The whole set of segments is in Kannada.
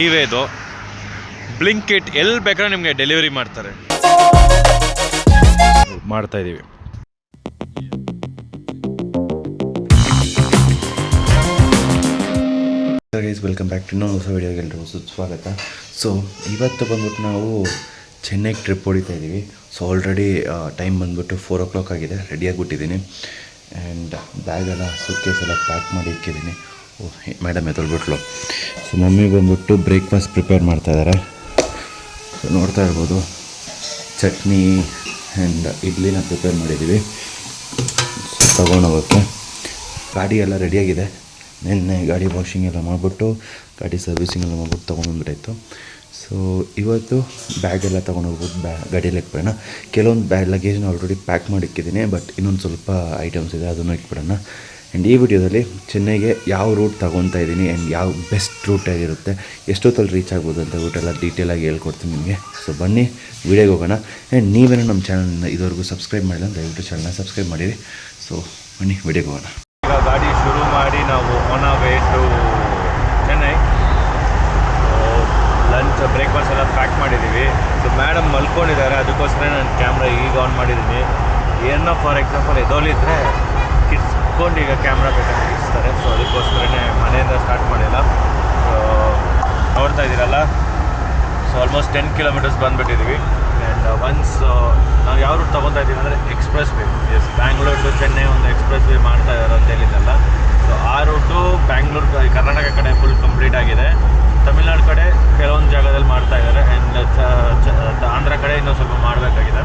ಇದು ಬ್ಲಿಂಕಿಟ್ ಎಲ್ಲಿ ಬೇಕಾದ್ರೆ ನಿಮಗೆ ಡೆಲಿವರಿ ಮಾಡ್ತಾ ಇದ್ದೀವಿ. ಗೈಸ್, ವೆಲ್ಕಮ್ ಬ್ಯಾಕ್ ಟು ಇನ್ನೊಂದು ಹೊಸ ವೀಡಿಯೋಗೆ ಎಲ್ಲರೂ ಸ್ವಾಗತ. ಸೊ ಇವತ್ತು ಬಂದ್ಬಿಟ್ಟು ನಾವು ಚೆನ್ನೈಗೆ ಟ್ರಿಪ್ ಹೊಡಿತಾ ಇದ್ದೀವಿ. ಸೊ ಆಲ್ರೆಡಿ ಟೈಮ್ ಬಂದ್ಬಿಟ್ಟು 4 o'clock ಆಗಿದೆ. ರೆಡಿಯಾಗಿಬಿಟ್ಟಿದ್ದೀನಿ ಆ್ಯಂಡ್ ಬ್ಯಾಗೆಲ್ಲ ಸೂಟ್ಕೇಸ್ ಎಲ್ಲ ಪ್ಯಾಕ್ ಮಾಡಿ ಇಕ್ಕಿದ್ದೀನಿ. ಮೇಡಮ್ ಎತ್ತಲ್ಬಿಟ್ಲು. ಸೊ ಮಮ್ಮಿ ಬಂದ್ಬಿಟ್ಟು ಬ್ರೇಕ್ಫಾಸ್ಟ್ ಪ್ರಿಪೇರ್ ಮಾಡ್ತಾಯಿದ್ದಾರೆ. ಸೊ ನೋಡ್ತಾ ಇರ್ಬೋದು, ಚಟ್ನಿ ಆ್ಯಂಡ್ ಇಡ್ಲಿನ ಪ್ರಿಪೇರ್ ಮಾಡಿದ್ದೀವಿ ತೊಗೊಂಡೋಗೋಕ್ಕೆ. ಗಾಡಿ ಎಲ್ಲ ರೆಡಿಯಾಗಿದೆ. ನಿನ್ನೆ ಗಾಡಿ ವಾಷಿಂಗ್ ಎಲ್ಲ ಮಾಡಿಬಿಟ್ಟು ಗಾಡಿ ಸರ್ವಿಸಿಂಗ್ ಎಲ್ಲ ಮಾಡ್ಬಿಟ್ಟು ತೊಗೊಂಡ್ಬಂದ್ಬಿಟ್ಟಾಯಿತು. ಸೊ ಇವತ್ತು ಬ್ಯಾಗೆಲ್ಲ ತೊಗೊಂಡೋಗ್ಬಿಟ್ಟು ಗಾಡಿಯಲ್ಲಿ ಇಟ್ಬಿಡೋಣ. ಕೆಲವೊಂದು ಲಗೇಜ್ನ ಆಲ್ರೆಡಿ ಪ್ಯಾಕ್ ಮಾಡಿ ಇಕ್ಕಿದ್ದೀನಿ, ಬಟ್ ಇನ್ನೊಂದು ಸ್ವಲ್ಪ ಐಟಮ್ಸ್ ಇದೆ, ಅದನ್ನು ಇಟ್ಬಿಡೋಣ. ಆ್ಯಂಡ್ ಈ ವಿಡಿಯೋದಲ್ಲಿ ಚೆನ್ನೈಗೆ ಯಾವ ರೂಟ್ ತೊಗೊತಾ ಇದ್ದೀನಿ ಆ್ಯಂಡ್ ಯಾವ ಬೆಸ್ಟ್ ರೂಟ್ ಆಗಿರುತ್ತೆ, ಎಷ್ಟೊತ್ತಲ್ಲಿ ರೀಚ್ ಆಗ್ಬೋದು ಅಂತ ರೂಟೆಲ್ಲ ಡೀಟೇಲಾಗಿ ಹೇಳ್ಕೊಡ್ತೀನಿ ನಿಮಗೆ. ಸೊ ಬನ್ನಿ ವಿಡಿಯೋಗೆ ಹೋಗೋಣ. ಆ್ಯಂಡ್ ನೀವೇನೋ ನಮ್ಮ ಚಾನಲ್ನ ಇದುವರೆಗೂ ಸಬ್ಸ್ಕ್ರೈಬ್ ಮಾಡಿಲ್ಲ, ದಯವಿಟ್ಟು ಚಾನಲ್ನ ಸಬ್ಸ್ಕ್ರೈಬ್ ಮಾಡಿರಿ. ಸೊ ಬನ್ನಿ ವಿಡಿಯೋಗೆ ಹೋಗೋಣ. ಈಗ ಗಾಡಿ ಶುರು ಮಾಡಿ ನಾವು on a way to Chennai. Lunch breakfast ಎಲ್ಲ ಪ್ಯಾಕ್ ಮಾಡಿದ್ದೀವಿ. ಸೊ ಮೇಡಮ್ ಮಲ್ಕೊಂಡಿದ್ದಾರೆ, ಅದಕ್ಕೋಸ್ಕರ ನಾನು ಕ್ಯಾಮ್ರಾ ಈಗ ಆನ್ ಮಾಡಿದ್ದೀನಿ. ಏನೋ ಫಾರ್ ಎಕ್ಸಾಂಪಲ್ ಎದೋಲಿದ್ರೆ ಕಿಡ್ಸ್ಕೊಂಡು ಈಗ ಕ್ಯಾಮ್ರಾ ಬೇಕಾದ್ರೆ ಇಡ್ತಾರೆ. ಸೊ ಅದಕ್ಕೋಸ್ಕರನೇ ಮನೆಯಿಂದ ಸ್ಟಾರ್ಟ್ ಮಾಡಿಲ್ಲ. ಸೊ ನೋಡ್ತಾ ಇದ್ದೀರಲ್ಲ, ಸೊ ಆಲ್ಮೋಸ್ಟ್ 10 kilometers ಬಂದುಬಿಟ್ಟಿದ್ದೀವಿ. ಆ್ಯಂಡ್ ಒನ್ಸ್ ನಾವು ಯಾವ ರೂಟ್ ತೊಗೊತಾ ಇದ್ದೀವಿ ಅಂದರೆ expressway. Bangalore to Chennai ಒಂದು ಎಕ್ಸ್ಪ್ರೆಸ್ ವೇ ಮಾಡ್ತಾ ಇದ್ದಾರೆ ಅಂತ ಹೇಳಿದ್ದಲ್ಲ. ಸೊ ಆ ರೂಟು ಬ್ಯಾಂಗ್ಳೂರು ಕರ್ನಾಟಕ ಕಡೆ ಫುಲ್ ಕಂಪ್ಲೀಟ್ ಆಗಿದೆ. ತಮಿಳ್ನಾಡು ಕಡೆ ಕೆಲವೊಂದು ಜಾಗದಲ್ಲಿ ಮಾಡ್ತಾ ಇದ್ದಾರೆ. ಆ್ಯಂಡ್ ಆಂಧ್ರ ಕಡೆ ಇನ್ನೂ ಸ್ವಲ್ಪ ಮಾಡಬೇಕಾಗಿದೆ.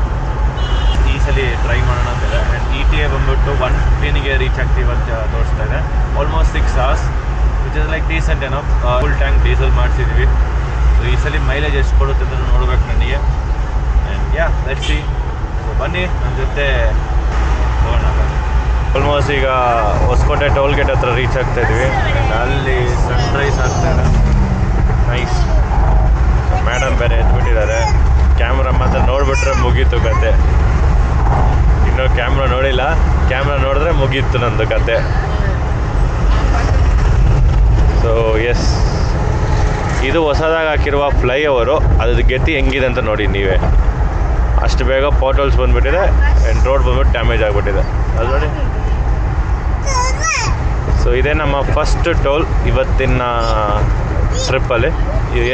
ಈ ಸಲ ಟ್ರೈ ಮಾಡೋಣ ಅಂತಿದೆ. ಆ್ಯಂಡ್ ETA ಬಂದ್ಬಿಟ್ಟು 1:15ಗೆ ರೀಚ್ ಆಗ್ತೀವಿ ಅಂತ ತೋರಿಸ್ತಾ ಇದೆ. Almost 6 hours, which is like decent ಏನೋ. ಫುಲ್ ಟ್ಯಾಂಕ್ ಡೀಸೆಲ್ ಮಾಡಿಸಿದ್ವಿ. ಸೊ ಈ ಸಲ ಮೈಲೇಜ್ ಎಷ್ಟು ಕೊಡುತ್ತೆ ಅಂತ ನೋಡ್ಬೇಕು ನನಗೆ. And let's see. ಸೊ ಬನ್ನಿ ನನ್ನ ಜೊತೆ ಹೋಗೋಣ. ಆಲ್ಮೋಸ್ಟ್ ಈಗ ಹೊಸಕೋಟೆ ಟೋಲ್ ಗೇಟ್ ಹತ್ರ ರೀಚ್ ಆಗ್ತಾ ಇದ್ವಿ. ಅಲ್ಲಿ ಸನ್ರೈಸ್ ಆಗ್ತಾ ಇದೆ, ನೈಸ್. ಮೇಡಮ್ ಬೇರೆ ಎದ್ಬಿಟ್ಟಿದ್ದಾರೆ. ಕ್ಯಾಮ್ರಾ ಮಾತ್ರ ನೋಡಿಬಿಟ್ರೆ ಮುಗೀತು ಕತೆ. ಇನ್ನೂ ಕ್ಯಾಮ್ರಾ ನೋಡಿಲ್ಲ, ಕ್ಯಾಮ್ರಾ ನೋಡಿದ್ರೆ ಮುಗೀತು ನಂದು ಕತೆ. ಸೊ ಎಸ್, ಇದು ಹೊಸದಾಗಿ ಹಾಕಿರುವ ಫ್ಲೈಓವರು. ಅದ್ರ ಗತಿ ಹೆಂಗಿದೆ ಅಂತ ನೋಡಿ ನೀವೇ. ಅಷ್ಟು ಬೇಗ ಪೋರ್ಟಲ್ಸ್ ಬಂದುಬಿಟ್ಟಿದೆ ಆ್ಯಂಡ್ ರೋಡ್ ಬಂದ್ಬಿಟ್ಟು ಡ್ಯಾಮೇಜ್ ಆಗಿಬಿಟ್ಟಿದೆ, ಅದು ನೋಡಿ. ಸೊ ಇದೇ ನಮ್ಮ ಫಸ್ಟ್ ಟೋಲ್ ಇವತ್ತಿನ ಟ್ರಿಪ್ಪಲ್ಲಿ.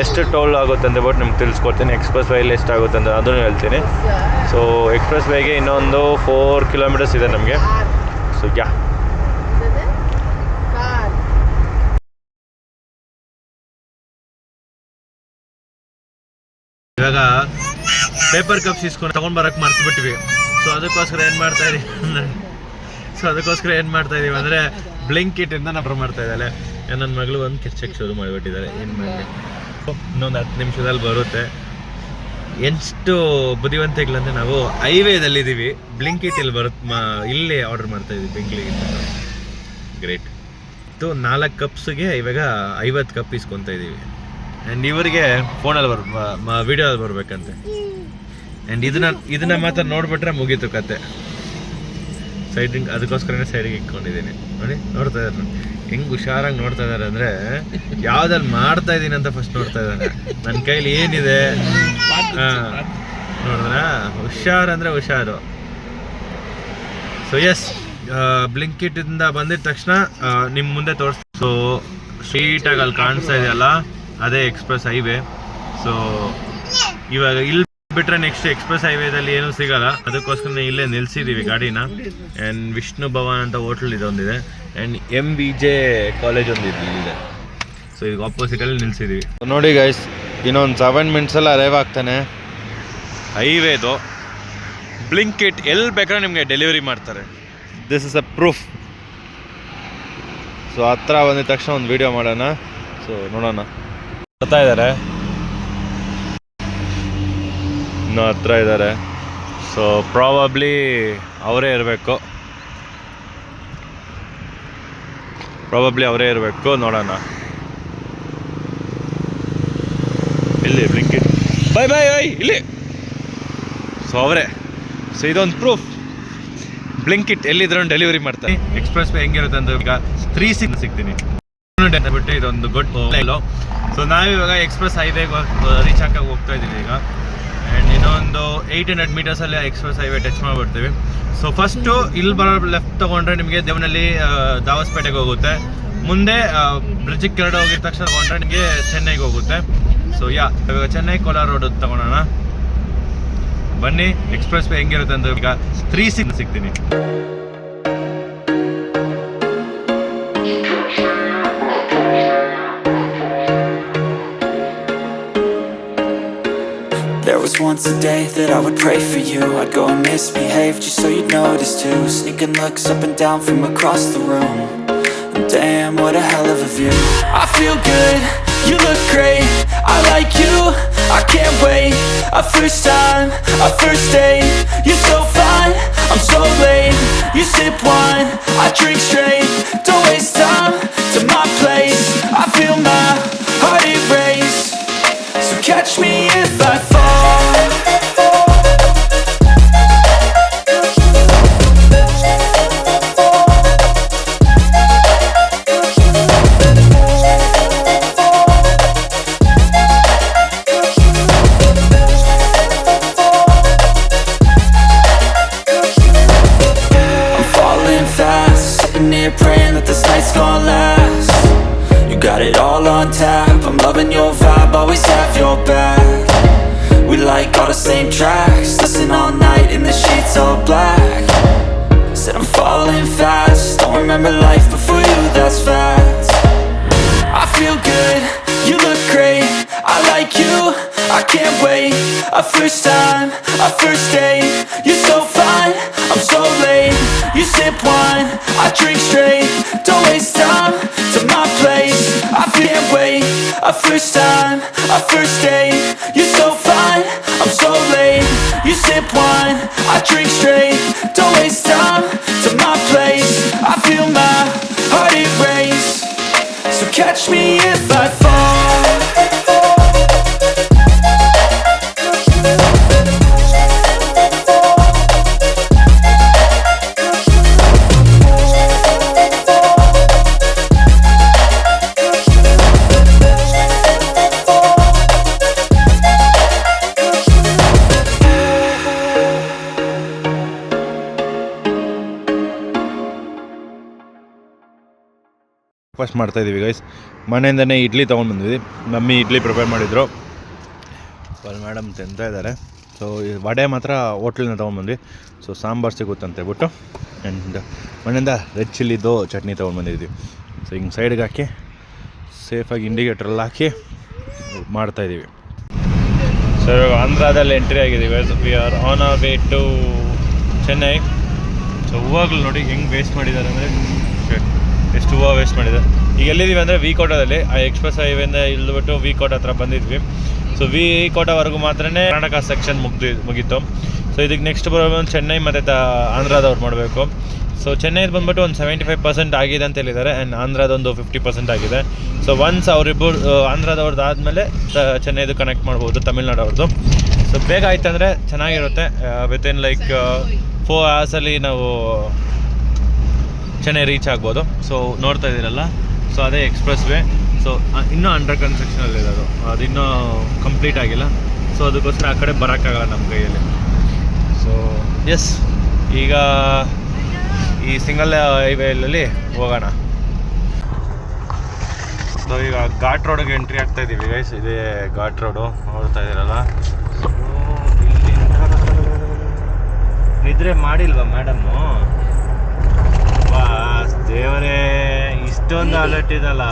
ಎಷ್ಟು ಟೋಲ್ ಆಗುತ್ತೆ ಅಂತ ಬಿಟ್ಟು ನಿಮ್ಗೆ ತಿಳಿಸ್ಕೊಡ್ತೀನಿ. ಎಕ್ಸ್ಪ್ರೆಸ್ ವೇಯಲ್ಲಿ ಎಷ್ಟಾಗುತ್ತೆ ಅಂತ ಅದನ್ನು ಹೇಳ್ತೀನಿ. ಸೊ ಎಕ್ಸ್ಪ್ರೆಸ್ ವೇಗೆ ಇನ್ನೊಂದು 4 kilometers ಇದೆ ನಮಗೆ. ಸೊ ಇವಾಗ ಪೇಪರ್ ಕಪ್ಸ್ ಇಸ್ಕೊಂಡು ತೊಗೊಂಡು ಬರೋಕ್ಕೆ ಮರ್ತ್ಬಿಟ್ವಿ. ಸೊ ಅದಕ್ಕೋಸ್ಕರ ಏನು ಮಾಡ್ತಾ ಇದೀವಿ ಅಂದರೆ ಬ್ಲಿಂಕಿಟಿಂದ ನಾವು ಮಾಡ್ತಾ ಇದ್ದಾಳೆ. ನನ್ನ ಮಗಳು ಒಂದು ಕೆಚ್ಚಕ್ಕೆ ಶುರು ಮಾಡಿಬಿಟ್ಟಿದ್ದಾರೆ. ಏನು ಮಾಡಲಿ, ಇನ್ನೊಂದು 10 ನಿಮಿಷದಲ್ಲಿ ಬರುತ್ತೆ. ಎಷ್ಟು ಬುದ್ಧಿವಂತಿಗಳಂದರೆ ನಾವು ಹೈವೇದಲ್ಲಿದ್ದೀವಿ, ಬ್ಲಿಂಕಿಟ್ ಇಲ್ಲಿ ಇಲ್ಲೇ ಆರ್ಡರ್ ಮಾಡ್ತಾ ಇದ್ದೀವಿ ಬೆಂಗಳೂರಿಂದ. ಗ್ರೇಟ್. 4 ಕಪ್ಸ್ಗೆ ಇವಾಗ 50 ಕಪ್ ಇಸ್ಕೊತಾ ಇದ್ದೀವಿ. ಆ್ಯಂಡ್ ಇವರಿಗೆ ಫೋನಲ್ಲಿ ವೀಡಿಯೋದಲ್ಲಿ ಬರಬೇಕಂತೆ. ಆ್ಯಂಡ್ ಇದನ್ನ ಮಾತ್ರ ನೋಡಿಬಿಟ್ರೆ ಮುಗೀತು ಕತೆ. ಸೈಡಿಂಗ್ ಅದಕ್ಕೋಸ್ಕರನೇ ಸೈಡಿಗೆ ಇಟ್ಕೊಂಡಿದ್ದೀನಿ. ನೋಡ್ತಾ ಇದ್ದಾರೆ ಹೆಂಗೆ ಹುಷಾರಾಗಿ ನೋಡ್ತಾ ಇದ್ದಾರೆ ಅಂದರೆ ಯಾವುದಲ್ಲಿ ಮಾಡ್ತಾ ಇದ್ದೀನಿ ಅಂತ ಫಸ್ಟ್ ನೋಡ್ತಾ ಇದ್ದಾರೆ. ನನ್ನ ಕೈಲಿ ಏನಿದೆ ನೋಡಿದ್ರ ಹುಷಾರು ಅಂದರೆ ಹುಷಾರು. ಸೊ ಎಸ್, ಬ್ಲಿಂಕಿಟಿಂದ ಬಂದಿದ ತಕ್ಷಣ ನಿಮ್ಮ ಮುಂದೆ ಸೊ ಸ್ಟ್ರೀಟಾಗಿ ಅಲ್ಲಿ ಕಾಣಿಸ್ತಾ ಇದೆಯಲ್ಲ, ಅದೇ ಎಕ್ಸ್ಪ್ರೆಸ್ ಹೈವೇ. ಸೊ ಇವಾಗ ಇಲ್ಲಿ ಬಿಟ್ಟರೆ ನೆಕ್ಸ್ಟ್ ಎಕ್ಸ್ಪ್ರೆಸ್ ಹೈವೇದಲ್ಲಿ ಏನೂ ಸಿಗಲ್ಲ, ಅದಕ್ಕೋಸ್ಕರ ಇಲ್ಲೇ ನಿಲ್ಲಿಸಿದ್ದೀವಿ ಗಾಡಿನ. ಆ್ಯಂಡ್ ವಿಷ್ಣು ಭವನ್ ಅಂತ ಹೋಟ್ಲ್ ಇದೊಂದಿದೆ. ಆ್ಯಂಡ್ MVJ ಕಾಲೇಜ್ ಒಂದು ಇಲ್ಲಿದೆ. ಸೊ ಈಗ ಆಪೋಸಿಟಲ್ಲಿ ನಿಲ್ಲಿಸಿದ್ದೀವಿ. ನೋಡಿ ಗೈಸ್, ಇನ್ನೊಂದು 7 minutesಲ್ಲಿ ಅರೈವ್ ಆಗ್ತಾನೆ. ಹೈವೇದು ಬ್ಲಿಂಕಿಟ್ ಎಲ್ಲಿ ಬೇಕಾದ್ರೆ ನಿಮಗೆ ಡೆಲಿವರಿ ಮಾಡ್ತಾರೆ. This is a proof. So ಹತ್ರ ಬಂದಿದ ತಕ್ಷಣ ಒಂದು ವೀಡಿಯೋ ಮಾಡೋಣ. ಸೊ ನೋಡೋಣ. ಬರ್ತಾ ಇದ್ದಾರೆ, ಇನ್ನೂ ಹತ್ರ ಇದ್ದಾರೆ. ಸೊ ಪ್ರಾಬಬ್ಲಿ ಅವರೇ ಇರಬೇಕು, ನೋಡೋಣ. ಇಲ್ಲಿ ಬ್ಲಿಂಕಿಟ್ ಬೈ ಇಲ್ಲಿ. ಸೊ ಅವರೇ. ಸೊ ಇದೊಂದು ಪ್ರೂಫ್, ಬ್ಲಿಂಕಿಟ್ ಎಲ್ಲಿದ್ರೂ ಡೆಲಿವರಿ ಮಾಡ್ತಾರೆ. ಎಕ್ಸ್ಪ್ರೆಸ್ ವೇ ಹೆಂಗಿರುತ್ತೆ ಅಂತ ಈಗ 3 ಸಿಗ್ತೀನಿ. ಬಿಟ್ಟು ಇದೊಂದು ಗುಡ್ ಲೈನ್. ಸೊ ನಾವಿವಾಗ ಎಕ್ಸ್ಪ್ರೆಸ್ ಹೈವೇಗೆ ರೀಚ್ ಆಗಿ ಹೋಗ್ತಾ ಇದ್ದೀವಿ ಈಗ. ಆ್ಯಂಡ್ ಇನ್ನೊಂದು 800 ಮೀಟರ್ಸಲ್ಲಿ ಎಕ್ಸ್ಪ್ರೆಸ್ ಹೈವೇ ಟಚ್ ಮಾಡಿಬಿಡ್ತೀವಿ. ಸೊ ಫಸ್ಟು ಇಲ್ಲಿ ಬರೋ ಲೆಫ್ಟ್ ತೊಗೊಂಡ್ರೆ ನಿಮಗೆ ದೇವನಹಳ್ಳಿ ದಾವಸ್ಪೇಟೆಗೆ ಹೋಗುತ್ತೆ. ಮುಂದೆ ಬ್ರಿಡ್ಜಿಗೆ ಕೆರಡೆ ಹೋಗಿದ ತಕ್ಷಣ ತೊಗೊಂಡ್ರೆ ನಿಮಗೆ ಚೆನ್ನೈಗೆ ಹೋಗುತ್ತೆ. ಸೊ ಇವಾಗ ಚೆನ್ನೈ ಕೋಲಾರ ರೋಡ್ ತೊಗೊಳೋಣ ಬನ್ನಿ. ಎಕ್ಸ್ಪ್ರೆಸ್ ವೇ ಹೆಂಗಿರುತ್ತೆ ಅಂತ ಈಗ 3 ಸಿಗ್ತೀನಿ. There was once a day that I would pray for you. I'd go and misbehave just so you'd notice too. Sneaking looks up and down from across the room. And damn, what a hell of a view. I feel good, you look great, I like you, I can't wait. A first time, a first date. You're so fine, I'm so late. You sip wine, I drink straight. Don't waste time to my place. I feel my heart erase. So catch me if I fall. I'm falling fast, sitting here praying that this night's gonna last. You got it all on tap, I'm loving your vibe, always have your back. We like all the same tracks, listen all night in the sheets all black. Said I'm falling fast, don't remember life before you, that's facts. I feel good, you look great, I like you, I can't wait. A first time, a first date. You're so fine, I'm so late. You sip wine, I drink straight. Don't waste time to my place. I can't wait. A first time, a first date. You're so fine, I'm so late. You sip wine, I drink straight. Don't waste time to my place. I feel my heart erase. So catch me if I fall. Breakfast ಮಾಡ್ತಾಯಿದ್ದೀವಿ ಗೈಸ್. ಮನೆಯಿಂದನೇ ಇಡ್ಲಿ ತೊಗೊಂಡು ಬಂದಿದ್ವಿ. ಮಮ್ಮಿ ಇಡ್ಲಿ ಪ್ರಿಪೇರ್ ಮಾಡಿದ್ರು, ಅಲ್ಲಿ ಮೇಡಮ್ ತಿಂತಾ ಇದ್ದಾರೆ. ಸೊ ವಡೆ ಮಾತ್ರ ಹೋಟ್ಲಿಂದ ತೊಗೊಂಡ್ಬಂದ್ವಿ. ಸೊ ಸಾಂಬಾರು ಸಿಗುತ್ತಂತ ಹೇಳ್ಬಿಟ್ಟು ಆ್ಯಂಡ್ ಮನೆಯಿಂದ ರೆಡ್ ಚಿಲ್ಲಿದು ಚಟ್ನಿ ತೊಗೊಂಡ್ಬಂದಿದ್ವಿ. ಸೊ ಹಿಂಗೆ ಸೈಡ್ಗೆ ಹಾಕಿ ಸೇಫಾಗಿ ಇಂಡಿಕೇಟ್ರಲ್ಲಿ ಹಾಕಿ ಮಾಡ್ತಾಯಿದ್ದೀವಿ. ಸೊ ಇವಾಗ ಆಂಧ್ರದಲ್ಲಿ ಎಂಟ್ರಿ ಆಗಿದ್ದೀವಿ. We are on our way to Chennai. So ಹೂವಾಗಲು ನೋಡಿ ಹೆಂಗೆ ವೇಸ್ಟ್ ಮಾಡಿದ್ದಾರೆ ಅಂದರೆ ಎಷ್ಟು ಹೂವು ವೇಸ್ಟ್ ಮಾಡಿದೆ. ಈಗ ಎಲ್ಲಿದ್ದೀವಿ ಅಂದರೆ ವಿ ಕೋಟದಲ್ಲಿ, ಆ ಎಕ್ಸ್ಪ್ರೆಸ್ ಹೈವೇಯಿಂದ ಇಳಿದ್ಬಿಟ್ಟು ವಿ ಕೋಟ ಹತ್ರ ಬಂದಿದ್ವಿ. ಸೊ ವಿ ಕೋಟವರೆಗೂ ಮಾತ್ರ ಕರ್ನಾಟಕ ಸೆಕ್ಷನ್ ಮುಗೀತು. ಸೊ ಇದಕ್ಕೆ ನೆಕ್ಸ್ಟ್ ಬರೋ ಚೆನ್ನೈ ಮತ್ತು ಆಂಧ್ರದವ್ರು ಮಾಡಬೇಕು. ಸೊ ಚೆನ್ನೈದು ಬಂದ್ಬಿಟ್ಟು ಒಂದು 75% ಆಗಿದೆ ಅಂತ ಹೇಳಿದ್ದಾರೆ ಆ್ಯಂಡ್ ಆಂಧ್ರದೊಂದು 50% ಆಗಿದೆ. ಸೊ ಒನ್ಸ್ ಅವರಿಬ್ಬರು ಆಂಧ್ರದವ್ರದ್ದು ಆದಮೇಲೆ ಚೆನ್ನೈದು ಕನೆಕ್ಟ್ ಮಾಡ್ಬೋದು, ತಮಿಳ್ನಾಡವ್ರದ್ದು. ಸೊ ಬೇಗ ಆಯ್ತಂದರೆ ಚೆನ್ನಾಗಿರುತ್ತೆ. ವಿತಿನ್ ಲೈಕ್ 4 hours ನಾವು ಚೆನ್ನೈ ರೀಚ್ ಆಗ್ಬೋದು. ಸೊ ನೋಡ್ತಾ ಇದ್ದೀರಲ್ಲ, ಸೊ ಅದೇ ಎಕ್ಸ್ಪ್ರೆಸ್ ವೇ. ಸೊ ಇನ್ನೂ ಅಂಡರ್ ಕನ್ಸ್ಟ್ರಕ್ಷನಲ್ಲಿ ಅದು ಇನ್ನೂ ಕಂಪ್ಲೀಟ್ ಆಗಿಲ್ಲ. ಸೊ ಅದಕ್ಕೋಸ್ಕರ ಆ ಕಡೆ ಬರೋಕ್ಕಾಗಲ್ಲ ನಮ್ಮ ಕೈಯಲ್ಲಿ. ಸೊ ಎಸ್, ಈಗ ಈ ಸಿಂಗಲ್ ಹೈವೇಲಲ್ಲಿ ಹೋಗೋಣ. ಸೊ ಈಗ ಘಾಟ್ ರೋಡಿಗೆ ಎಂಟ್ರಿ ಆಗ್ತಾ ಇದ್ದೀವಿ ಗೈಸ್. ಇದೇ ಘಾಟ್ ರೋಡು ನೋಡ್ತಾ ಇದ್ದೀರಲ್ಲ. ಸೊ ಇಲ್ಲಿಂದ ನಿದ್ರೆ ಮಾಡಿಲ್ವಾ ಮೇಡಮ್ಮು? ದೇವರೇ, ಇಷ್ಟೊಂದು ಅಲರ್ಟ್ ಇದಲ್ಲ.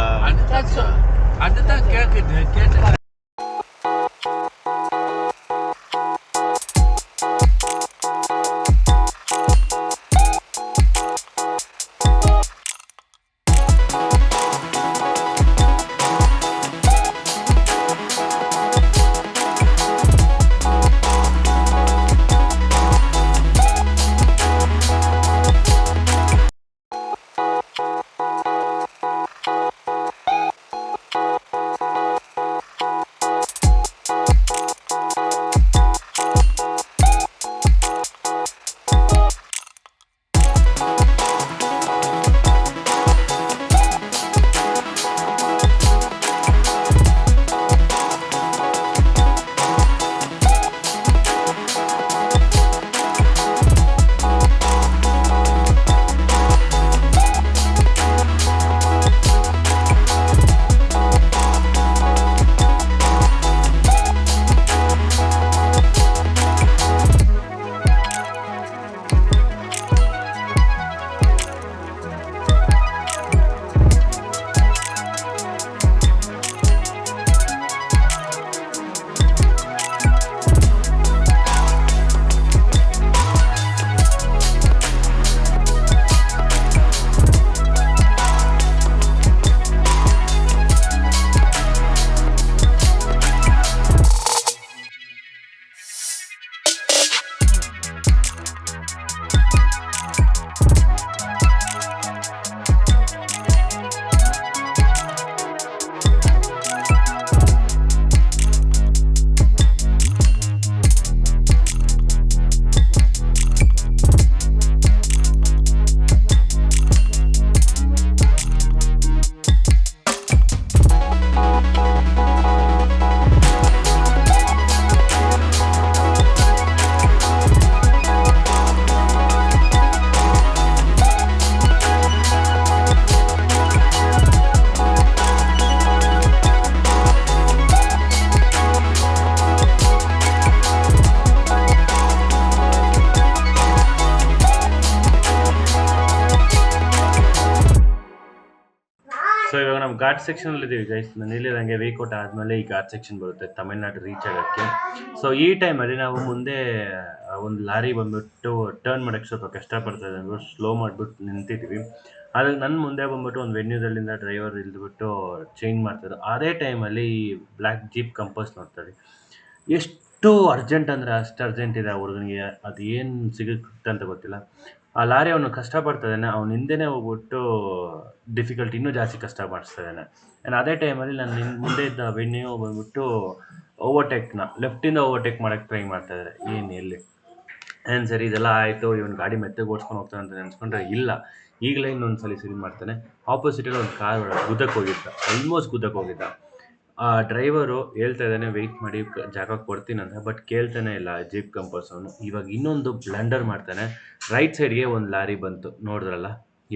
ನಾವು ಘಾಟ್ ಸೆಕ್ಷನಲ್ಲಿ ಇದ್ದೀವಿ ಗೈಸ್. ನಾನು ಹೇಳಿದಂಗೆ ವೇಕೋಟ ಆದಮೇಲೆ ಈ ಘಾಟ್ ಸೆಕ್ಷನ್ ಬರುತ್ತೆ ತಮಿಳ್ನಾಡು ರೀಚ್ ಆಗೋಕ್ಕೆ. ಸೊ ಈ ಟೈಮಲ್ಲಿ ನಾವು ಮುಂದೆ ಒಂದು ಲಾರಿ ಬಂದ್ಬಿಟ್ಟು ಟರ್ನ್ ಮಾಡೋಕ್ಕೆ ಸ್ವಲ್ಪ ಕಷ್ಟಪಡ್ತಾಯಿದೆ ಅಂದ್ಬಿಟ್ಟು ಸ್ಲೋ ಮಾಡಿಬಿಟ್ಟು ನಿಂತಿದ್ವಿ. ಆದರೆ ನನ್ನ ಮುಂದೆ ಬಂದ್ಬಿಟ್ಟು ಒಂದು ವೆನ್ಯೂದಲ್ಲಿಂದ ಡ್ರೈವರ್ ಇಳಿದ್ಬಿಟ್ಟು ಚೇಂಜ್ ಮಾಡ್ತಾಯಿದ್ರು. ಅದೇ ಟೈಮಲ್ಲಿ ಈ ಬ್ಲ್ಯಾಕ್ ಜೀಪ್ ಕಂಪೋಸ್ ನೋಡ್ತಾರೆ. ಎಷ್ಟು ಅರ್ಜೆಂಟ್ ಅಂದರೆ ಅಷ್ಟು ಅರ್ಜೆಂಟ್ ಇದೆ ಆ ಹುಡುಗನಿಗೆ. ಅದು ಏನು ಸಿಗುತ್ತೆ ಅಂತ ಗೊತ್ತಿಲ್ಲ. ಆ ಲಾರಿ ಅವನು ಕಷ್ಟಪಡ್ತಾಯಿದ್ದಾನೆ, ಅವ್ನು ಹಿಂದೆನೇ ಹೋಗ್ಬಿಟ್ಟು ಡಿಫಿಕಲ್ಟ್ ಇನ್ನೂ ಜಾಸ್ತಿ ಕಷ್ಟ ಮಾಡಿಸ್ತಾಯಿದ್ದಾನೆ. ಆ್ಯಂಡ್ ಅದೇ ಟೈಮಲ್ಲಿ ನಾನು ಮುಂದೆ ಇದ್ದ ವೆನ್ಯೂ ಬಂದ್ಬಿಟ್ಟು ಲೆಫ್ಟಿಂದ ಓವರ್ಟೇಕ್ ಮಾಡೋಕ್ಕೆ ಟ್ರೈ ಮಾಡ್ತಾಯಿದ್ದಾರೆ. ಎಲ್ಲಿ ಏನು ಸರಿ ಇದೆಲ್ಲ ಆಯಿತು, ಇವನು ಗಾಡಿ ಮೆತ್ತಗೆ ಓಡಿಸ್ಕೊಂಡು ಹೋಗ್ತಾನೆ ಅಂತ ನೆನೆಸ್ಕೊಂಡ್ರೆ ಇಲ್ಲ, ಈಗಲೇ ಇನ್ನೊಂದು ಸರಿ ಮಾಡ್ತಾನೆ. ಆಪೋಸಿಟಲ್ಲಿ ಒಂದು ಕಾರ್ ಗುದ್ದಕ್ಕೆ ಹೋಗಿದ್ದ, ಆಲ್ಮೋಸ್ಟ್ ಗುದ್ದಕ್ಕೆ ಹೋಗಿದ್ದ. ಆ ಡ್ರೈವರು ಹೇಳ್ತಾ ಇದ್ದಾನೆ ವೆಯ್ಟ್ ಮಾಡಿ ಜಾಗ ಕೊಡ್ತೀನಂತ, ಬಟ್ ಕೇಳ್ತಾನೆ ಇಲ್ಲ ಜೀಪ್ ಕಂಪೋಸ್ ಅವನು. ಇವಾಗ ಇನ್ನೊಂದು ಬ್ಲಂಡರ್ ಮಾಡ್ತಾನೆ. ರೈಟ್ ಸೈಡ್ಗೆ ಒಂದು ಲಾರಿ ಬಂತು, ನೋಡಿದ್ರಲ್ಲ,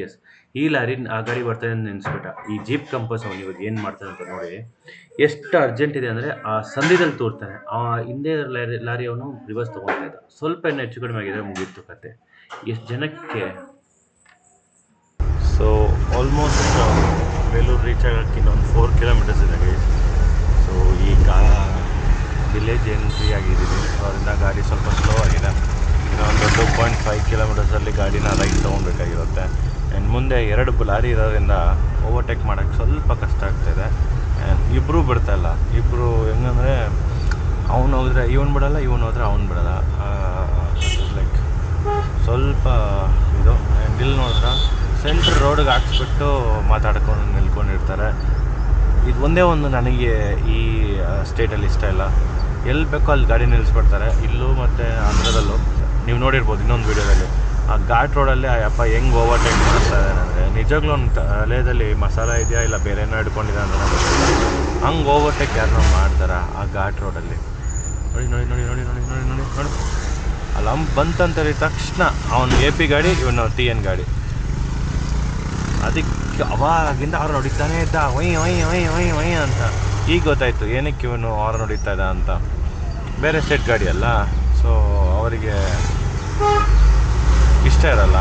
ಎಸ್ ಈ ಲಾರಿ ಆ ಗಾಡಿ ಬರ್ತಾನೆ ಅಂತ ನೆನೆಸ್ಬಿಟ್ಟ. ಈ ಜೀಪ್ ಕಂಪೋಸ್ ಅವನು ಇವಾಗ ಏನು ಮಾಡ್ತಾನೆ ಅಂತ ನೋಡಿ. ಎಷ್ಟು ಅರ್ಜೆಂಟ್ ಇದೆ ಅಂದರೆ ಆ ಸಂದಿದಲ್ಲಿ ತೋರ್ತಾನೆ. ಆ ಹಿಂದೆ ಲಾರಿ ಅವನು ರಿವರ್ಸ್ ತೊಗೊಳ್ತಾ ಇದ್ದ. ಸ್ವಲ್ಪ ಏನು ಹೆಚ್ಚು ಕಡಿಮೆ ಆಗಿದೆ, ಮುಗೀತು ಕತೆ. ಎಷ್ಟು ಜನಕ್ಕೆ. ಸೊ ಆಲ್ಮೋಸ್ಟ್ ಬೇಲೂರು ರೀಚ್ ಆಗೋಕ್ಕೆ ಇನ್ನೊಂದು 4 ಕಿಲೋಮೀಟರ್ಸ್ ಇದೆ ಗೈಸ್. ಸೊ ಈಗ ವಿಲೇಜ್ ಎಂಟ್ರಿ ಆಗಿದ್ದೀವಿ, ಅದರಿಂದ ಗಾಡಿ ಸ್ವಲ್ಪ ಸ್ಲೋ ಆಗಿದೆ. ಇನ್ನೊಂದು 2.5 ಕಿಲೋಮೀಟರ್ಸಲ್ಲಿ ಗಾಡಿನ ರೈಟ್ ತೊಗೊಳ್ಬೇಕಾಗಿರುತ್ತೆ. ಆ್ಯಂಡ್ ಮುಂದೆ 2 ಲಾರಿ ಇರೋದ್ರಿಂದ ಓವರ್ಟೇಕ್ ಮಾಡೋಕ್ಕೆ ಸ್ವಲ್ಪ ಕಷ್ಟ ಆಗ್ತಾಯಿದೆ. ಆ್ಯಂಡ್ ಇಬ್ಬರೂ ಬಿಡ್ತಾಯಿಲ್ಲ. ಇಬ್ಬರು ಹೆಂಗಂದರೆ ಅವ್ನು ಹೋದರೆ ಇವನು ಬಿಡೋಲ್ಲ, ಇವನು ಹೋದರೆ ಅವ್ನು ಬಿಡೋಲ್ಲ. ಲೈಕ್ ಸ್ವಲ್ಪ ಇದು. ಆ್ಯಂಡ್ ಇಲ್ಲಿ ನೋಡಿದ್ರೆ ಸೆಂಟ್ರ್ ರೋಡ್ಗೆ ಹಾಕ್ಸ್ಬಿಟ್ಟು ಮಾತಾಡ್ಕೊಂಡು ನಿಲ್ಕೊಂಡಿರ್ತಾರೆ. ಇದು ಒಂದೇ ಒಂದು ನನಗೆ ಈ ಸ್ಟೇಟಲ್ಲಿ ಇಷ್ಟ ಇಲ್ಲ. ಎಲ್ಲಿ ಬೇಕೋ ಅಲ್ಲಿ ಗಾಡಿ ನಿಲ್ಲಿಸ್ಬಿಡ್ತಾರೆ. ಇಲ್ಲೂ ಮತ್ತು ಆಂಧ್ರದಲ್ಲೂ ನೀವು ನೋಡಿರ್ಬೋದು ಇನ್ನೊಂದು ವೀಡಿಯೋದಲ್ಲಿ. ಆ ಘಾಟ್ ರೋಡಲ್ಲಿ ಆ ಅಪ್ಪ ಹೆಂಗೆ ಓವರ್ಟೇಕ್ ಮಾಡ್ತಾ ಇದ್ದಾನೆ ಅಂದರೆ ನಿಜವಾಗ್ಲೂ ಒಂದು ತಲೆಯಲ್ಲಿ ಮಸಾಲ ಇದೆಯಾ ಇಲ್ಲ ಬೇರೆ ಏನೋ ಹಿಡ್ಕೊಂಡಿದೆ ಅಂತ ಗೊತ್ತಿಲ್ಲ. ಹಂಗೆ ಓವರ್ಟೇಕ್ ಯಾರನ್ನೋ ಮಾಡ್ತಾರೆ ಆ ಘಾಟ್ ರೋಡಲ್ಲಿ. ನೋಡಿ ನೋಡಿ ನೋಡಿ ನೋಡಿ ನೋಡಿ ನೋಡಿ ನೋಡಿ ನೋಡಿ ಅಲ್ಲಿ ಬಂತಂತೇಳಿ ತಕ್ಷಣ ಅವನು AP ಗಾಡಿ, ಇವನು TN ಗಾಡಿ. ಅದಕ್ಕೆ ಅವಾಗಿಂದ ಅವ್ರು ಹೊಡಿತಾನೇ ಇದ್ದ, ಒಯ್ ಒಯ್ ಒಯ್ ಒಯ್ ಒಯ್ ಅಂತ. ಈಗ ಗೊತ್ತಾಯಿತು ಏನಕ್ಕೆ ಇವನು ಅವ್ರು ಹೊಡಿತಾ ಇದ್ದ ಅಂತ. ಬೇರೆ ಸ್ಟೇಟ್ ಗಾಡಿ ಅಲ್ಲ, ಸೊ ಅವರಿಗೆ ಇಷ್ಟ ಇರಲ್ಲ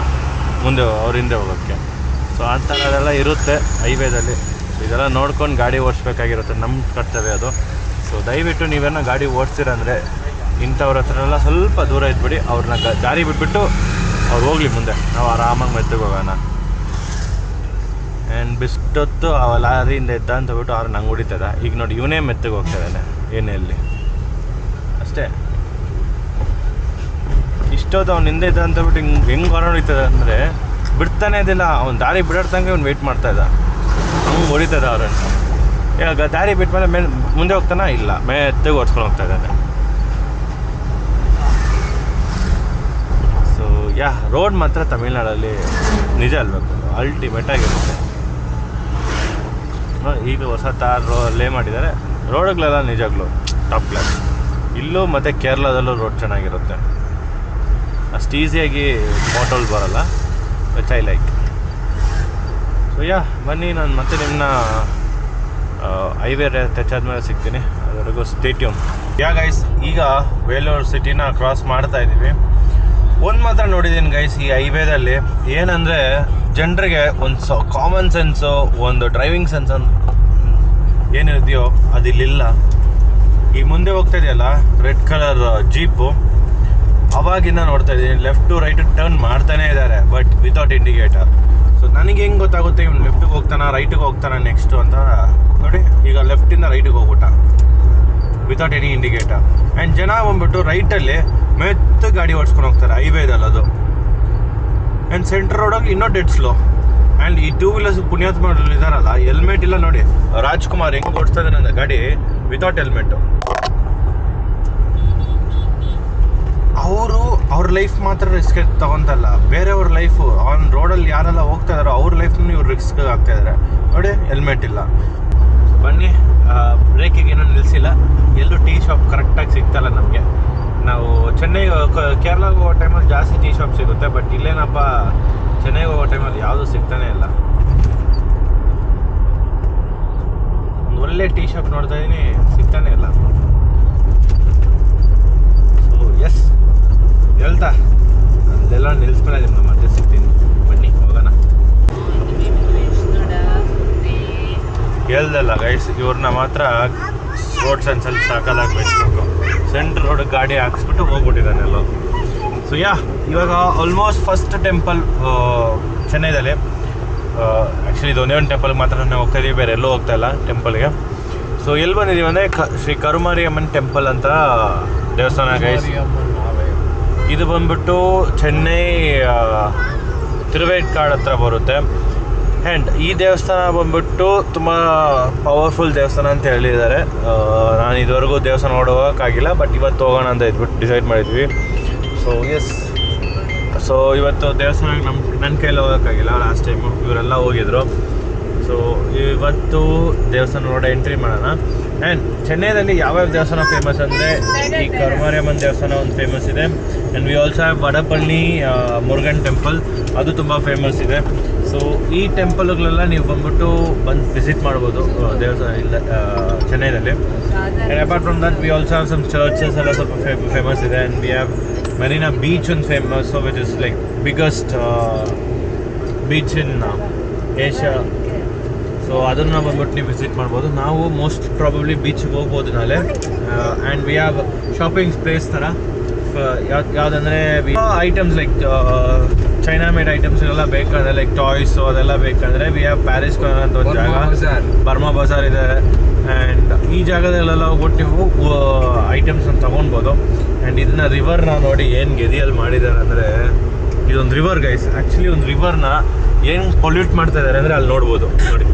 ಮುಂದೆ ಅವ್ರ ಹಿಂದೆ ಹೋಗೋಕ್ಕೆ. ಸೊ ಆ ಥರದೆಲ್ಲ ಇರುತ್ತೆ ಹೈವೇದಲ್ಲಿ. ಇದೆಲ್ಲ ನೋಡ್ಕೊಂಡು ಗಾಡಿ ಓಡಿಸ್ಬೇಕಾಗಿರುತ್ತೆ, ನಮ್ಮ ಕರ್ತವ್ಯ ಅದು. ಸೊ ದಯವಿಟ್ಟು ನೀವೇನೋ ಗಾಡಿ ಓಡಿಸ್ತೀರಂದರೆ ಇಂಥವ್ರ ಹತ್ರ ಎಲ್ಲ ಸ್ವಲ್ಪ ದೂರ ಇದ್ಬಿಡಿ. ಅವ್ರನ್ನ ದಾರಿ ಬಿಟ್ಬಿಟ್ಟು ಅವ್ರು ಹೋಗಲಿ ಮುಂದೆ, ನಾವು ಆರಾಮಾಗಿ ಮೆತ್ತಗೆ ಹೋಗೋಣ. ಆ್ಯಂಡ್ ಬಿಷ್ಟೊತ್ತು ಆ ಲಾರಿಯಿಂದ ಎದ್ದ ಅಂತ ಬಿಟ್ಟು ಅವ್ರು ನಂಗೆ ಹೊಡಿತದ. ಈಗ ನೋಡಿ ಇವನೇ ಮೆತ್ತಗೆ ಹೋಗ್ತಾಯಿದ್ದಾನೆ ಏನೇ ಇಲ್ಲಿ ಅಷ್ಟೇ. ಇಷ್ಟೊತ್ತು ಅವ್ನು ಹಿಂದೆ ಇದ್ದ ಅಂತ ಬಿಟ್ಟು ಹೆಂಗೆ ಹೊರ ಹೊಡಿತದೆ ಅಂದರೆ ಬಿಡ್ತಾನೆ ಇದ್ದಿಲ್ಲ. ಅವ್ನು ದಾರಿ ಬಿಡೋರ್ತಂಗೆ ಅವ್ನು ವೆಯ್ಟ್ ಮಾಡ್ತಾಯಿದ್ದ, ಹಂಗೆ ಹೊಡಿತದ ಅವ್ರನ್ನು. ಇವಾಗ ದಾರಿ ಬಿಟ್ಟ ಮೇಲೆ ಮುಂದೆ ಹೋಗ್ತಾನ ಇಲ್ಲ, ಮೆತ್ತಗೆ ಓಡಿಸ್ಕೊಂಡು ಹೋಗ್ತಾ ಇದ್ದಾನೆ. ಸೊ ರೋಡ್ ಮಾತ್ರ ತಮಿಳ್ನಾಡಲ್ಲಿ ನಿಜ ಅಲ್ಬೇಕು, ಅಲ್ಟಿಮೇಟ್ ಆಗಿರುತ್ತೆ. ಈಗ ಹೊಸ ತಾರ್ ಲೇ ಮಾಡಿದ್ದಾರೆ. ರೋಡ್ಗಳೆಲ್ಲ ನಿಜಾಗ್ಲೂ ಟಾಪ್ ಕ್ಲಾಸ್. ಇಲ್ಲೂ ಮತ್ತು ಕೇರಳದಲ್ಲೂ ರೋಡ್ ಚೆನ್ನಾಗಿರುತ್ತೆ. ಅಷ್ಟು ಈಸಿಯಾಗಿ ಮೋಟೋಲ್ ಬರೋಲ್ಲ, ವಿಚ್ ಐ ಲೈಕ್. ಸೊ ಬನ್ನಿ, ನಾನು ಮತ್ತೆ ನಿಮ್ಮನ್ನ ಹೈವೇ ಟಚ್ ಆದಮೇಲೆ ಸಿಗ್ತೀನಿ. ಅದವರೆಗೂ ಸ್ಟೇ ಟ್ಯೂನ್. ಗೈಸ್, ಈಗ ವೇಲೂರು ಸಿಟಿನ ಕ್ರಾಸ್ ಮಾಡ್ತಾ ಇದ್ದೀವಿ. ಒಂದು ಮಾತ್ರ ನೋಡಿದ್ದೀನಿ ಗೈಸ್ ಈ ಹೈವೇದಲ್ಲಿ, ಏನಂದರೆ ಜನರಿಗೆ ಒಂದು ಕಾಮನ್ ಸೆನ್ಸು, ಒಂದು ಡ್ರೈವಿಂಗ್ ಸೆನ್ಸ್ ಅಂತ ಏನಿದೆಯೋ ಅದಿಲ್ಲಿಲ್ಲ. ಈಗ ಮುಂದೆ ಹೋಗ್ತಾ ಇದೆಯಲ್ಲ ರೆಡ್ ಕಲರ್ ಜೀಪು, ಅವಾಗಿಂದ ನೋಡ್ತಾ ಇದ್ದೀನಿ ಲೆಫ್ಟ್ ಟು ರೈಟ್ ಟರ್ನ್ ಮಾಡ್ತಾನೇ ಇದ್ದಾರೆ, ಬಟ್ ವಿತೌಟ್ ಇಂಡಿಕೇಟರ್. ಸೊ ನನಗೆ ಹೆಂಗೆ ಗೊತ್ತಾಗುತ್ತೆ ಇವ್ನು ಲೆಫ್ಟಿಗೆ ಹೋಗ್ತಾನ ರೈಟಿಗೆ ಹೋಗ್ತಾನ ನೆಕ್ಸ್ಟು ಅಂತ. ನೋಡಿ ಈಗ ಲೆಫ್ಟಿಂದ ರೈಟಿಗೆ ಹೋಗ್ಬಿಟ್ಟ ವಿತೌಟ್ ಎನಿ ಇಂಡಿಕೇಟರ್. ಆ್ಯಂಡ್ ಜನ ಬಂದ್ಬಿಟ್ಟು ರೈಟಲ್ಲಿ ಮೆತ್ತ ಗಾಡಿ ಓಡಿಸ್ಕೊಂಡು ಹೋಗ್ತಾರೆ ಹೈವೇದಲ್ಲಿ ಅದು. ಆ್ಯಂಡ್ ಸೆಂಟ್ರ್ ರೋಡಲ್ಲಿ ಇನ್ನೂ ಡೆಡ್ ಸ್ಲೋ. ಆ್ಯಂಡ್ ಈ 2 ವೀಲರ್ಸ್ ಪುಣ್ಯಾತ್ಮ ಇದ್ದಾರಲ್ಲ, ಹೆಲ್ಮೆಟ್ ಇಲ್ಲ ನೋಡಿ. ರಾಜ್ಕುಮಾರ್ ಹೆಂಗೆ ಓಡಿಸ್ತಾ ಇದ್ದಾನೆ ನನ್ನ ಗಾಡಿ ವಿತೌಟ್ ಹೆಲ್ಮೆಟ್ಟು. ಅವ್ರ ಲೈಫ್ ಮಾತ್ರ ರಿಸ್ಕ್ ತಗೊತಲ್ಲ, ಬೇರೆಯವ್ರ ಲೈಫು ಆನ್ ರೋಡಲ್ಲಿ ಯಾರೆಲ್ಲ ಹೋಗ್ತಾ ಇದಾರೋ ಅವ್ರ ಲೈಫ್ನೂ ಇವ್ರು ರಿಸ್ಕ್ ಆಗ್ತಾ ಇದ್ದಾರೆ ನೋಡಿ, ಹೆಲ್ಮೆಟ್ ಇಲ್ಲ. ಬನ್ನಿ, ಬ್ರೇಕಿಗೆ ಏನೂ ನಿಲ್ಲಿಸಿಲ್ಲ. ಎಲ್ಲೂ ಟೀ ಶಾಪ್ ಕರೆಕ್ಟಾಗಿ ಸಿಗ್ತಲ್ಲ ನಮಗೆ. ನಾವು ಚೆನ್ನೈಗೆ ಕೇರಳಗೆ ಹೋಗೋ ಟೈಮಲ್ಲಿ ಜಾಸ್ತಿ ಟೀ ಶಾಪ್ ಸಿಗುತ್ತೆ, ಬಟ್ ಇಲ್ಲೇನಪ್ಪ ಚೆನ್ನೈಗೆ ಹೋಗೋ ಟೈಮಲ್ಲಿ ಯಾವುದೂ ಸಿಗ್ತಾನೆ ಇಲ್ಲ. ಒಂದು ಒಳ್ಳೆ ಟೀ ಶಾಪ್ ನೋಡ್ತಾ ಇದ್ದೀನಿ, ಸಿಗ್ತಾನೆ ಇಲ್ಲ. ಸೊ ಎಸ್ ಹೇಳ್ತಾ ಅಲ್ಲೆಲ್ಲ ನಿಲ್ಲಿಸ್ಮೇಲೆ ನಿಮ್ಮ ಮತ್ತೆ ಸಿಗ್ತೀನಿ. ಬನ್ನಿ ಹೋಗೋಣ. ರೋಡ್ನ ಮಾತ್ರ ರೋಡ್ ಸೆನ್ಸಲ್ಲಿ ಸಾಕಾಗಿ ಬೆಳೆಸ್ಬೇಕು. ಸೆಂಟ್ರ್ ರೋಡ್ ಗಾಡಿ ಹಾಕ್ಸ್ಬಿಟ್ಟು ಹೋಗ್ಬಿಟ್ಟಿದ್ದಾನೆ ಎಲ್ಲೋ. ಸೊ ಇವಾಗ ಆಲ್ಮೋಸ್ಟ್ ಫಸ್ಟ್ ಟೆಂಪಲ್ ಚೆನ್ನೈದಲ್ಲಿ. ಆ್ಯಕ್ಚುಲಿ ಇದೊಂದೇ ಒಂದು ಟೆಂಪಲ್ಗೆ ಮಾತ್ರ ನಾವು ಹೋಗ್ತಾ ಇದೀವಿ, ಬೇರೆ ಎಲ್ಲೂ ಹೋಗ್ತಾ ಇಲ್ಲ ಟೆಂಪಲ್ಗೆ. ಸೊ ಎಲ್ಲಿ ಬಂದಿದ್ದೀವಿ ಅಂದರೆ ಶ್ರೀ ಕರುಮಾರಿಯಮ್ಮನ್ ಟೆಂಪಲ್ ಅಂತ ದೇವಸ್ಥಾನ ಗೈಸ್. ಇದು ಬಂದ್ಬಿಟ್ಟು ಚೆನ್ನೈ ತಿರುವೇಟ್ಕಾಡ್ ಹತ್ರ ಬರುತ್ತೆ. ಆ್ಯಂಡ್ ಈ ದೇವಸ್ಥಾನ ಬಂದ್ಬಿಟ್ಟು ತುಂಬ ಪವರ್ಫುಲ್ ದೇವಸ್ಥಾನ ಅಂತ ಹೇಳಿದ್ದಾರೆ. ನಾನು ಇದುವರೆಗೂ ದೇವಸ್ಥಾನ ನೋಡೋಕ್ಕಾಗಿಲ್ಲ, ಬಟ್ ಇವತ್ತು ಹೋಗೋಣ ಅಂತ ಇದ್ಬಿಟ್ಟು ಡಿಸೈಡ್ ಮಾಡಿದ್ವಿ. ಸೊ ಇವತ್ತು ದೇವಸ್ಥಾನಕ್ಕೆ ನನ್ನ ಕೈಯಲ್ಲಿ ಹೋಗೋಕ್ಕಾಗಿಲ್ಲ, ಲಾಸ್ಟ್ ಟೈಮು ಇವರೆಲ್ಲ ಹೋಗಿದ್ರು. ಸೊ ಇವತ್ತು ದೇವಸ್ಥಾನ ನೋಡಿ ಎಂಟ್ರಿ ಮಾಡೋಣ. ಆ್ಯಂಡ್ ಚೆನ್ನೈದಲ್ಲಿ ಯಾವ್ಯಾವ ದೇವಸ್ಥಾನ ಫೇಮಸ್ ಅಂದರೆ ಈ ಕರುಮಾರಿಯಮ್ಮನ್ ದೇವಸ್ಥಾನ ಒಂದು ಫೇಮಸ್ ಇದೆ. And we also have Vadapalani Murugan temple, ಅದು ತುಂಬ ಫೇಮಸ್ ಇದೆ. ಸೊ ಈ ಟೆಂಪಲ್ಗಳೆಲ್ಲ ನೀವು ಬಂದ್ಬಿಟ್ಟು ವಿಸಿಟ್ ಮಾಡ್ಬೋದು ದೇವಸ್ಥಾನ ಇಲ್ಲ ಚೆನ್ನೈನಲ್ಲಿ. And apart from that we also have some churches ಎಲ್ಲ ಸ್ವಲ್ಪ ಫೇಮಸ್ ಇದೆ. And we have Marina Beach ಒಂದು famous, which is like biggest beach in Asia. So ಅದನ್ನು ಬಂದ್ಬಿಟ್ಟು ನೀವು ವಿಸಿಟ್ ಮಾಡ್ಬೋದು. ನಾವು ಮೋಸ್ಟ್ ಪ್ರಾಬಬ್ಲಿ ಬೀಚ್ಗೆ ಹೋಗ್ಬೋದು ನಾಳೆ. And we have shopping place ಥರ ಯಾವುದಂದರೆ items like China made items ಎಲ್ಲ ಬೇಕಾದ್ರೆ ಲೈಕ್ ಟಾಯ್ಸು ಅದೆಲ್ಲ ಬೇಕಂದರೆ ವಿ ಹ್ಯಾವ್ ಪ್ಯಾರಿಸ್ ಕಾರ್ನರ್ ಅಂತ ಒಂದು ಜಾಗ, ಬರ್ಮಾ ಬಜಾರ್ ಇದೆ. ಆ್ಯಂಡ್ ಈ ಜಾಗದಲ್ಲೆಲ್ಲ ಹೋಗ್ಬಿಟ್ಟು ನೀವು ಐಟಮ್ಸನ್ನು ತೊಗೊಳ್ಬೋದು. ಆ್ಯಂಡ್ ಇದನ್ನ ರಿವರ್ನ ನೋಡಿ ಏನು ಗೆದಿಯಲ್ಲಿ ಮಾಡಿದ್ದಾರೆ ಅಂದರೆ, ಇದೊಂದು ರಿವರ್ ಗೈಸ್. ಆ್ಯಕ್ಚುಲಿ ಒಂದು ರಿವರ್ನ ಹೆಂಗೆ ಪೊಲ್ಯೂಟ್ ಮಾಡ್ತಾ ಇದ್ದಾರೆ ಅಂದರೆ ಅಲ್ಲಿ ನೋಡ್ಬೋದು. ನೋಡಿ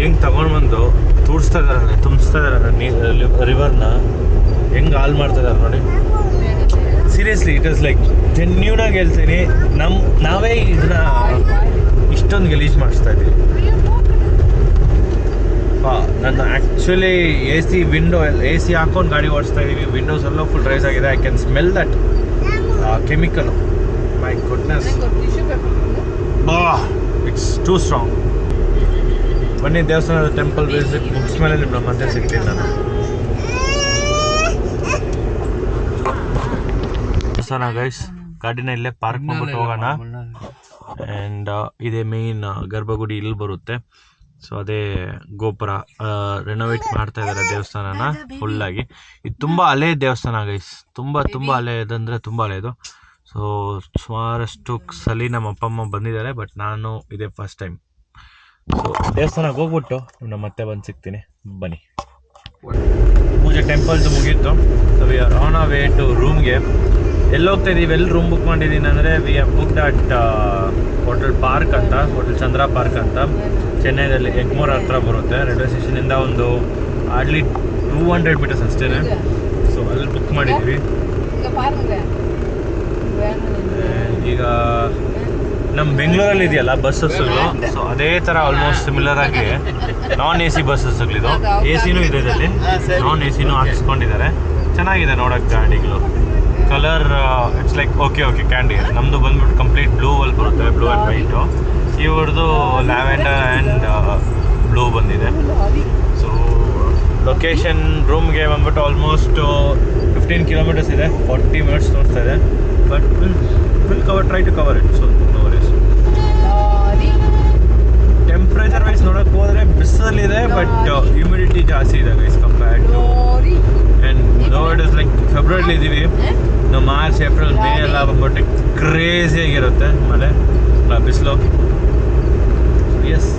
ಹೆಂಗೆ ತಗೊಂಡ್ಬಂದು ತುಂಬಿಸ್ತಾ ಇದ್ದಾರೆ ರಿವರ್ನ, ಹೆಂಗೆ ಹಾಳು ಮಾಡ್ತಾ ಇದ್ದಾರೆ ನೋಡಿ. ಸೀರಿಯಸ್ಲಿ ಇಟ್ ಇಸ್ ಲೈಕ್ ಜೆನ್ಯೂನಾಗಿ ಹೇಳ್ತೀನಿ, ನಾವೇ ಇದನ್ನ ಇಷ್ಟೊಂದು ಗಲೀಜು ಮಾಡಿಸ್ತಾ ಇದ್ದೀವಿ. ನಾನು ಆ್ಯಕ್ಚುಲಿ ಎ ಸಿ ಹಾಕ್ಕೊಂಡು ಗಾಡಿ ಓಡಿಸ್ತಾ ಇದ್ದೀವಿ. ವಿಂಡೋಸ್ ಎಲ್ಲ ಫುಲ್ ರೈಸ್ ಆಗಿದೆ. I can smell that chemical. My goodness, it's two strong. ಬನ್ನಿ ದೇವಸ್ಥಾನದ ಟೆಂಪಲ್ ವಿಸಿಟ್ ಮುಗಿಸ್ಮೇಲೆ ನಿಮ್ಮ ಮತ್ತೆ ಸಿಗ್ತೀನಿ ನಾನು. ದೇವಸ್ಥಾನ ಗೈಸ್, ಗಾಡಿನ ಇಲ್ಲೇ ಪಾರ್ಕ್ ಮಾಡ್ಬಿಟ್ಟು ಹೋಗೋಣ. ಆ್ಯಂಡ್ ಇದೇ ಮೇನ್ ಗರ್ಭಗುಡಿ ಇಲ್ಲಿ ಬರುತ್ತೆ. ಸೊ ಅದೇ ಗೋಪುರ ರೆನೋವೇಟ್ ಮಾಡ್ತಾ ಇದ್ದಾರೆ ದೇವಸ್ಥಾನನ ಫುಲ್ಲಾಗಿ. ಇದು ತುಂಬ ಹಳೆ ದೇವಸ್ಥಾನ ಗೈಸ್, ತುಂಬ ಹಳೆಯದಂದರೆ ತುಂಬ ಹಳೆಯದು. ಸೊ ಸುಮಾರಷ್ಟು ಸಲ ನಮ್ಮ ಅಪ್ಪ ಅಮ್ಮ ಬಂದಿದ್ದಾರೆ, ಬಟ್ ನಾನು ಇದೇ ಫಸ್ಟ್ ಟೈಮ್. ಸೊ ದೇವಸ್ಥಾನಕ್ಕೆ ಹೋಗ್ಬಿಟ್ಟು ನಮ್ಮ ಮತ್ತೆ ಬಂದು ಸಿಗ್ತೀನಿ, ಬನ್ನಿ. ಪೂಜೆ ಟೆಂಪಲ್ದು ಮುಗೀತು. So we are on a way to ರೂಮ್ಗೆ. ಎಲ್ಲಿ ಹೋಗ್ತಾ ಇದ್ದೀವಿ, ಎಲ್ಲಿ ರೂಮ್ ಬುಕ್ ಮಾಡಿದ್ದೀನಿ ಅಂದರೆ we have booked at hotel park ಅಂತ, ಹೋಟೆಲ್ ಚಂದ್ರ ಪಾರ್ಕ್ ಅಂತ, ಚೆನ್ನೈದಲ್ಲಿ ಎಗ್ಮೋರ್ ಹತ್ರ ಬರುತ್ತೆ. ರೈಲ್ವೆ ಸ್ಟೇಷನಿಂದ ಒಂದು ಹಾರ್ಡ್ಲಿ 200 ಮೀಟರ್ಸ್ ಅಷ್ಟೇ. ಸೊ ಅಲ್ಲಿ ಬುಕ್ ಮಾಡಿದ್ವಿ. ಈಗ ನಮ್ಮ ಬೆಂಗಳೂರಲ್ಲಿ ಇದೆಯಲ್ಲ ಬಸ್ಸಸ್ಗಳು, ಸೊ ಅದೇ ಥರ ಆಲ್ಮೋಸ್ಟ್ ಸಿಮಿಲರ್ ಆಗಿ ನಾನ್ ಎ ಸಿ ಬಸ್ಸಸ್ಗಳಿದು. ಎ ಸಿನೂ ಇದೆ ಇದರಲ್ಲಿ, ನಾನ್ ಎ ಸಿನೂ ಹಾಕ್ಸ್ಕೊಂಡಿದ್ದಾರೆ. ಚೆನ್ನಾಗಿದೆ ನೋಡೋಕ್ಕೆ ಗಾಡಿಗಳು. Colour it's like okay candy. ನಮ್ಮದು ಬಂದ್ಬಿಟ್ಟು ಕಂಪ್ಲೀಟ್ ಬ್ಲೂ ಅಲ್ಲಿ ಬರುತ್ತೆ, ಬ್ಲೂ ಆ್ಯಂಡ್ ವೈಟು. ಇವ್ರದ್ದು ಲ್ಯಾವೆಂಡರ್ ಆ್ಯಂಡ್ ಬ್ಲೂ ಬಂದಿದೆ. ಸೊ ಲೊಕೇಶನ್ ರೂಮ್ಗೆ ಬಂದ್ಬಿಟ್ಟು ಆಲ್ಮೋಸ್ಟ್ 15 ಕಿಲೋಮೀಟರ್ಸ್ ಇದೆ, 40 ಮಿನಿಟ್ಸ್ ತೋರಿಸ್ತಾ ಇದೆ. But will try to cover it. So no worries. Temperature wise ನೋಡೋಕೆ ಹೋದರೆ ಬಿಸಿಲಿದೆ, ಬಟ್ ಹ್ಯೂಮಿಡಿಟಿ ಜಾಸ್ತಿ ಇದೆ guys compared to. And though it is like ಫೆಬ್ರವರಿಲಿ ಇದ್ದೀವಿ, ನಾವು ಮಾರ್ಚ್ ಏಪ್ರಿಲ್ ಮೇ ಎಲ್ಲ ಬಂದ್ಬಿಟ್ಟು ಕ್ರೇಜಿಯಾಗಿರುತ್ತೆ ಮಳೆ ಬಿಸಿಲು. ಎಸ್